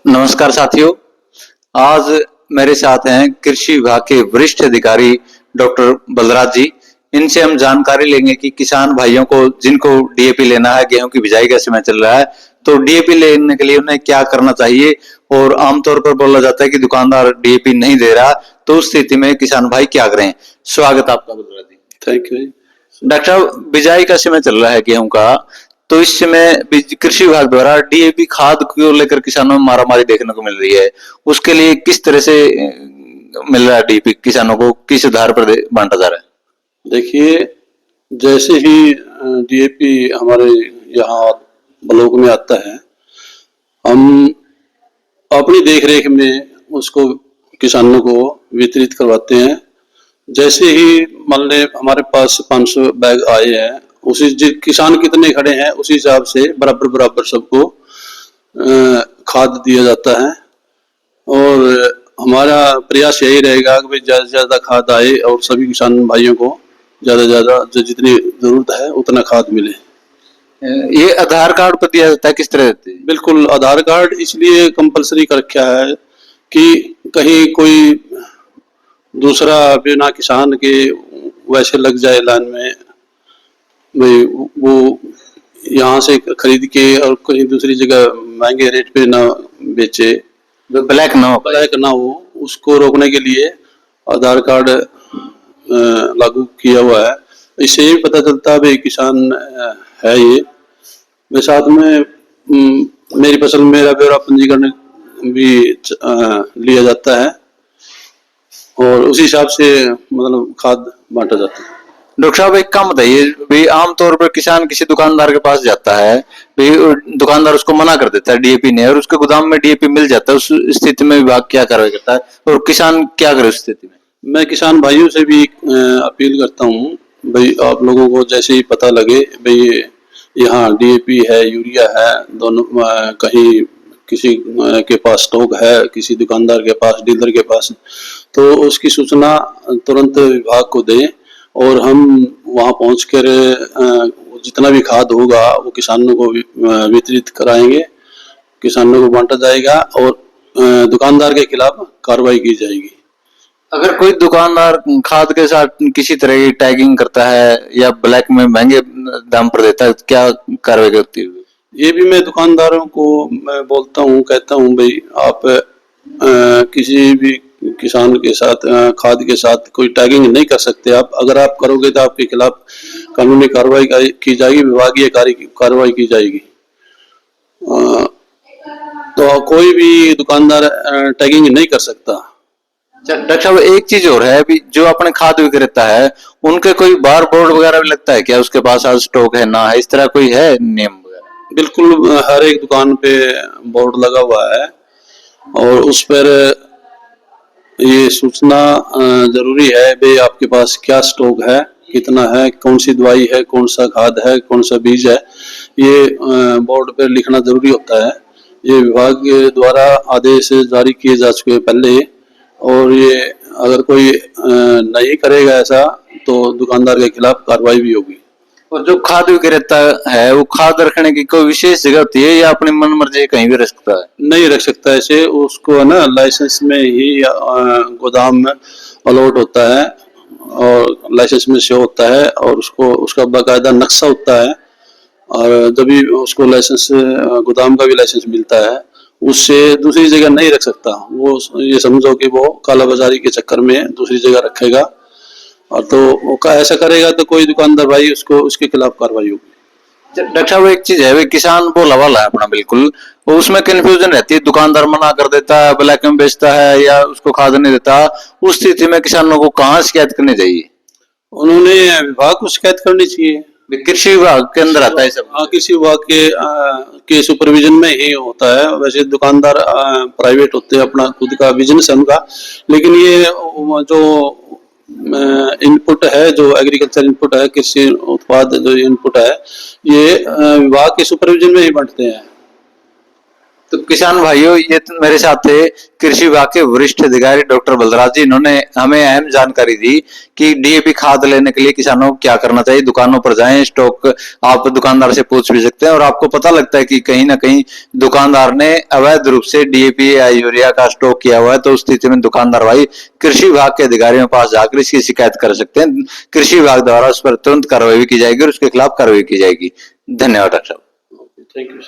नमस्कार साथियों। आज मेरे साथ हैं कृषि विभाग के वरिष्ठ अधिकारी डॉक्टर बलराज जी। इनसे हम जानकारी लेंगे कि किसान भाइयों को जिनको डीएपी लेना है, गेहूं की बिजाई का समय चल रहा है, तो डीएपी लेने के लिए उन्हें क्या करना चाहिए। और आमतौर पर बोला जाता है कि दुकानदार डीएपी नहीं दे रहा, तो उस स्थिति में किसान भाई क्या करें। स्वागत आपका Balraj ji. Thank you. Doctor साहब, बिजाई का समय चल रहा है गेहूं का, तो इस समय कृषि विभाग द्वारा डीएपी खाद को लेकर किसानों में मारामारी देखने को मिल रही है। उसके लिए किस तरह से मिल रहा है डीएपी, किसानों को किस आधार पर बांटा जा रहा है। देखिए, जैसे ही डीएपी हमारे यहाँ ब्लॉक में आता है, हम अपनी देखरेख में उसको किसानों को वितरित करवाते हैं। जैसे ही मान लें हमारे पास 500 बैग आए हैं, उसी किसान कितने खड़े हैं उसी हिसाब से बराबर बराबर सबको खाद दिया जाता है। और हमारा प्रयास यही रहेगा कि भाई ज़्यादा से ज़्यादा खाद आए और सभी किसान भाइयों को ज़्यादा से ज़्यादा जितनी ज़रूरत है उतना खाद मिले। ये आधार कार्ड पर दिया जाता है, किस तरह देते हैं। बिल्कुल, आधार कार्ड इसलिए कंपलसरी कर रखा है कि कहीं कोई दूसरा बिना किसान के वैसे लग जाए लाइन में, भाई वो यहाँ से खरीद के और कहीं दूसरी जगह महंगे रेट पे ना बेचे, ब्लैक ना हो, उसको रोकने के लिए आधार कार्ड लागू किया हुआ है। इससे ये पता चलता है भाई किसान है ये। मैं साथ में मेरी फसल मेरा ब्यौरा पंजीकरण भी लिया जाता है और उसी हिसाब से मतलब खाद बांटा जाता है। डॉक्टर साहब, एक काम बताइए, भाई आमतौर पर किसान किसी दुकानदार के पास जाता है, भाई दुकानदार उसको मना कर देता है डीएपी नहीं, और उसके गोदाम में डीएपी मिल जाता है। उस स्थिति में विभाग क्या कार्रवाई करता है और किसान क्या करे उस स्थिति में। मैं किसान भाइयों से भी अपील करता हूँ, भाई आप लोगों को जैसे ही पता लगे भाई यहाँ डीएपी है, यूरिया है, दोनों कहीं किसी के पास स्टॉक है, किसी दुकानदार के पास, डीलर के पास, तो उसकी सूचना तुरंत विभाग को दें और हम वहाँ पहुँचकर जितना भी खाद होगा वो किसानों को वितरित कराएंगे, किसानों को बांटा जाएगा और दुकानदार के खिलाफ कार्रवाई की जाएगी। अगर कोई दुकानदार खाद के साथ किसी तरह की टैगिंग करता है या ब्लैक में महंगे दाम पर देता है, क्या कार्रवाई करती है। ये भी मैं दुकानदारों को मैं बोलता हूँ, कहता हूँ भाई आप किसी भी किसान के साथ खाद के साथ कोई टैगिंग नहीं कर सकते। आप अगर आप करोगे तो आपके खिलाफ कानूनी कार्रवाई की जाएगी, विभागीय कार्रवाई की जाएगी। तो कोई भी दुकानदार टैगिंग नहीं कर सकता। डॉक्टर साहब, एक चीज और है, अभी जो अपने खाद विक्रेता है उनके कोई बार बोर्ड वगैरह भी लगता है क्या, उसके पास आज स्टॉक है ना है, इस तरह कोई है नियम वगैरह। बिल्कुल, हर एक दुकान पे बोर्ड लगा हुआ है और उस पर ये सूचना जरूरी है भाई आपके पास क्या स्टॉक है, कितना है, कौन सी दवाई है, कौन सा खाद है, कौन सा बीज है, ये बोर्ड पर लिखना जरूरी होता है। ये विभाग द्वारा आदेश जारी किए जा चुके हैं पहले, और ये अगर कोई नहीं करेगा ऐसा तो दुकानदार के खिलाफ कार्रवाई भी होगी। और जो खाद विक्रेता है वो खाद रखने की कोई विशेष जगह होती है या अपनी मन मर्जी कहीं भी रख सकता है। नहीं रख सकता ऐसे, उसको है ना लाइसेंस में ही गोदाम में अलॉट होता है और लाइसेंस में शो होता है और उसको उसका बाकायदा नक्शा होता है। और जब भी उसको लाइसेंस गोदाम का भी लाइसेंस मिलता है, उससे दूसरी जगह नहीं रख सकता। वो ये समझो कि वो कालाबाजारी के चक्कर में दूसरी जगह रखेगा, और तो वो ऐसा करेगा तो कोई दुकानदार भाई उसको उसके खिलाफ कार्रवाई होगी। डॉक्टर साहब, एक चीज है, वे किसान बोला वाला है अपना बिल्कुल, उसमें कंफ्यूजन रहती है, दुकानदार मना कर देता है, ब्लैक में बेचता है या उसको खाद नहीं देता। उस स्थिति में किसानों को कहाँ शिकायत करनी चाहिए। उन्होंने विभाग को शिकायत करनी चाहिए। कृषि विभाग के अंदर आता है सब। हाँ, कृषि विभाग के सुपरविजन में ही होता है। वैसे दुकानदार प्राइवेट होते हैं, अपना खुद का बिजनेस है उनका, लेकिन ये जो इनपुट है, जो एग्रीकल्चर इनपुट है, कृषि उत्पाद जो इनपुट है, ये विभाग के सुपरविजन में ही बांटते हैं। तो किसान भाइयों, ये तो मेरे साथ थे कृषि विभाग के वरिष्ठ अधिकारी डॉक्टर बलराज जी। इन्होंने हमें अहम जानकारी दी कि डीएपी खाद लेने के लिए किसानों को क्या करना चाहिए। दुकानों पर जाएं, स्टॉक आप दुकानदार से पूछ भी सकते हैं, और आपको पता लगता है कि कहीं ना कहीं दुकानदार ने अवैध रूप से डीएपी या यूरिया का स्टॉक किया हुआ है, तो उस स्थिति में दुकानदार भाई कृषि विभाग के अधिकारियों के पास जाकर इसकी शिकायत कर सकते हैं। कृषि विभाग द्वारा उस पर तुरंत कार्रवाई की जाएगी और उसके खिलाफ कार्रवाई की जाएगी। धन्यवाद डॉक्टर साहब। Thank you.